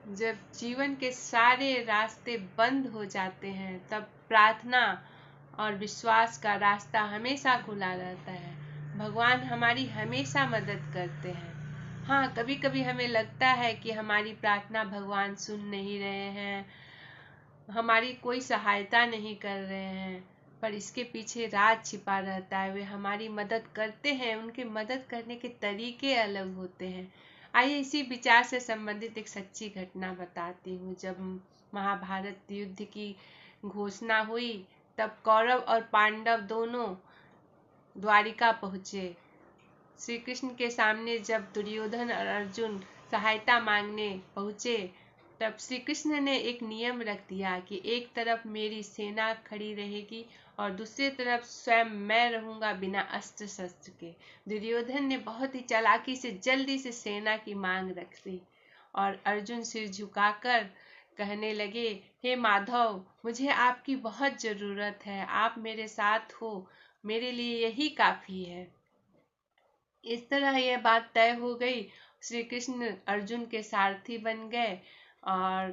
जब जीवन के सारे रास्ते बंद हो जाते हैं तब प्रार्थना और विश्वास का रास्ता हमेशा खुला रहता है। भगवान हमारी हमेशा मदद करते हैं। हाँ, कभी कभी हमें लगता है कि हमारी प्रार्थना भगवान सुन नहीं रहे हैं, हमारी कोई सहायता नहीं कर रहे हैं, पर इसके पीछे राज छिपा रहता है। वे हमारी मदद करते हैं, उनके मदद करने के तरीके अलग होते हैं। आइए इसी विचार से संबंधित एक सच्ची घटना बताती हूँ। जब महाभारत युद्ध की घोषणा हुई तब कौरव और पांडव दोनों द्वारिका पहुँचे। श्री कृष्ण के सामने जब दुर्योधन और अर्जुन सहायता मांगने पहुँचे तब श्री कृष्ण ने एक नियम रख दिया कि एक तरफ मेरी सेना खड़ी रहेगी और दूसरी तरफ स्वयं मैं रहूंगा बिना अस्त्र शस्त्र के। दुर्योधन ने बहुत ही चालाकी से जल्दी से सेना की मांग रख दी और अर्जुन सिर झुकाकर कहने लगे, हे माधव, मुझे आपकी बहुत जरूरत है, आप मेरे साथ हो, मेरे लिए यही काफी है। इस तरह यह बात तय हो गई। श्री कृष्ण अर्जुन के सारथी बन गए और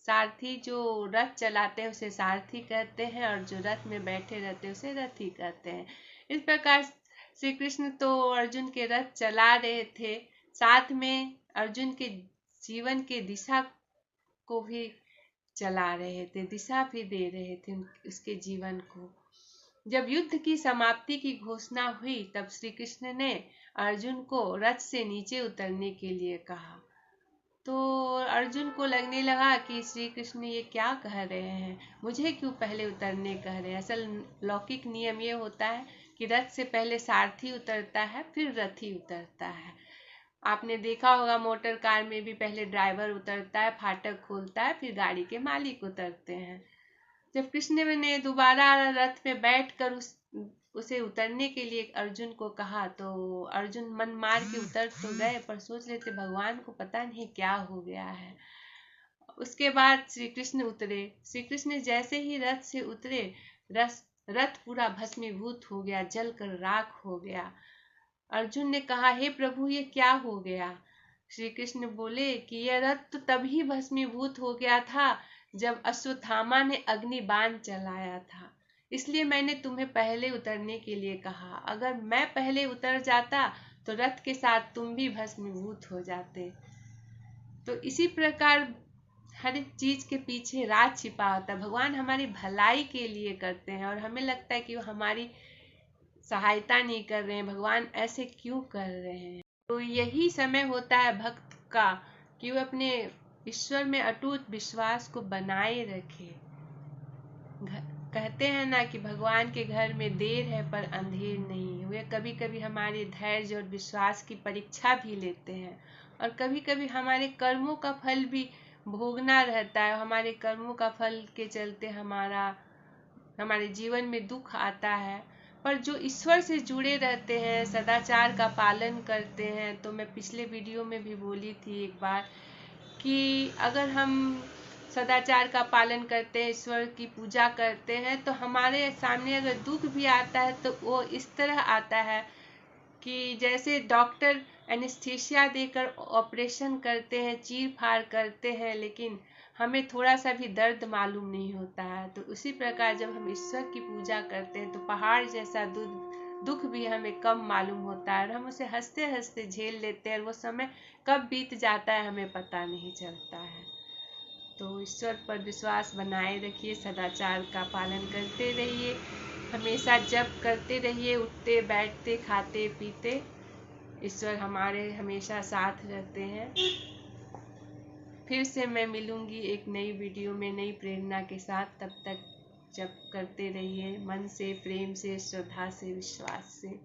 सारथी जो रथ चलाते हैं उसे सारथी कहते हैं और जो रथ में बैठे रहते हैं उसे रथी कहते हैं। इस प्रकार श्री कृष्ण तो अर्जुन के रथ चला रहे थे, साथ में अर्जुन के जीवन के दिशा को भी चला रहे थे, दिशा भी दे रहे थे उसके जीवन को। जब युद्ध की समाप्ति की घोषणा हुई तब श्री कृष्ण ने अर्जुन को रथ से नीचे उतरने के लिए कहा। तो अर्जुन को लगने लगा कि श्री कृष्ण ये क्या कह रहे हैं, मुझे क्यों पहले उतरने कह रहे हैं। असल लौकिक नियम ये होता है कि रथ से पहले सारथी उतरता है फिर रथी उतरता है। आपने देखा होगा मोटर कार में भी पहले ड्राइवर उतरता है, फाटक खोलता है, फिर गाड़ी के मालिक उतरते हैं। जब कृष्ण ने दोबारा रथ में बैठकर उसे उतरने के लिए अर्जुन को कहा तो अर्जुन मन मार के उतर तो गए, पर सोच लेते भगवान को पता नहीं क्या हो गया है। उसके बाद श्री कृष्ण उतरे। श्री कृष्ण जैसे ही रथ से उतरे रथ पूरा भस्मीभूत हो गया, जलकर राख हो गया। अर्जुन ने कहा, हे प्रभु, ये क्या हो गया। श्री कृष्ण बोले कि यह रथ तो तभी भस्मीभूत हो गया था जब अश्वत्थामा ने अग्नि बाण चलाया था, इसलिए मैंने तुम्हें पहले उतरने के लिए कहा। अगर मैं पहले उतर जाता तो रथ के साथ तुम भी भस्मीभूत हो जाते। तो इसी प्रकार हर एक चीज के पीछे राज छिपा होता है। भगवान हमारी भलाई के लिए करते हैं और हमें लगता है कि वो हमारी सहायता नहीं कर रहे हैं, भगवान ऐसे क्यों कर रहे हैं। तो यही समय होता है भक्त का कि वो अपने ईश्वर में अटूट विश्वास को बनाए रखे। कहते हैं ना कि भगवान के घर में देर है पर अंधेर नहीं। वे कभी कभी हमारे धैर्य और विश्वास की परीक्षा भी लेते हैं और कभी कभी हमारे कर्मों का फल भी भोगना रहता है। हमारे कर्मों का फल के चलते हमारे जीवन में दुख आता है, पर जो ईश्वर से जुड़े रहते हैं, सदाचार का पालन करते हैं। तो मैं पिछले वीडियो में भी बोली थी एक बार कि अगर हम सदाचार का पालन करते हैं, ईश्वर की पूजा करते हैं, तो हमारे सामने अगर दुख भी आता है तो वो इस तरह आता है कि जैसे डॉक्टर एनेस्थीसिया देकर ऑपरेशन करते हैं, चीर फाड़ करते हैं, लेकिन हमें थोड़ा सा भी दर्द मालूम नहीं होता है। तो उसी प्रकार जब हम ईश्वर की पूजा करते हैं तो पहाड़ जैसा दुख भी हमें कम मालूम होता है और हम उसे हंसते हंसते झेल लेते हैं और वो समय कब बीत जाता है हमें पता नहीं चलता है। तो ईश्वर पर विश्वास बनाए रखिए, सदाचार का पालन करते रहिए, हमेशा जप करते रहिए, उठते बैठते खाते पीते ईश्वर हमारे हमेशा साथ रहते हैं। फिर से मैं मिलूंगी एक नई वीडियो में नई प्रेरणा के साथ। तब तक जप करते रहिए मन से, प्रेम से, श्रद्धा से, विश्वास से।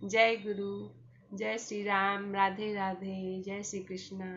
जय गुरु, जय श्री राम, राधे राधे, जय श्री कृष्णा।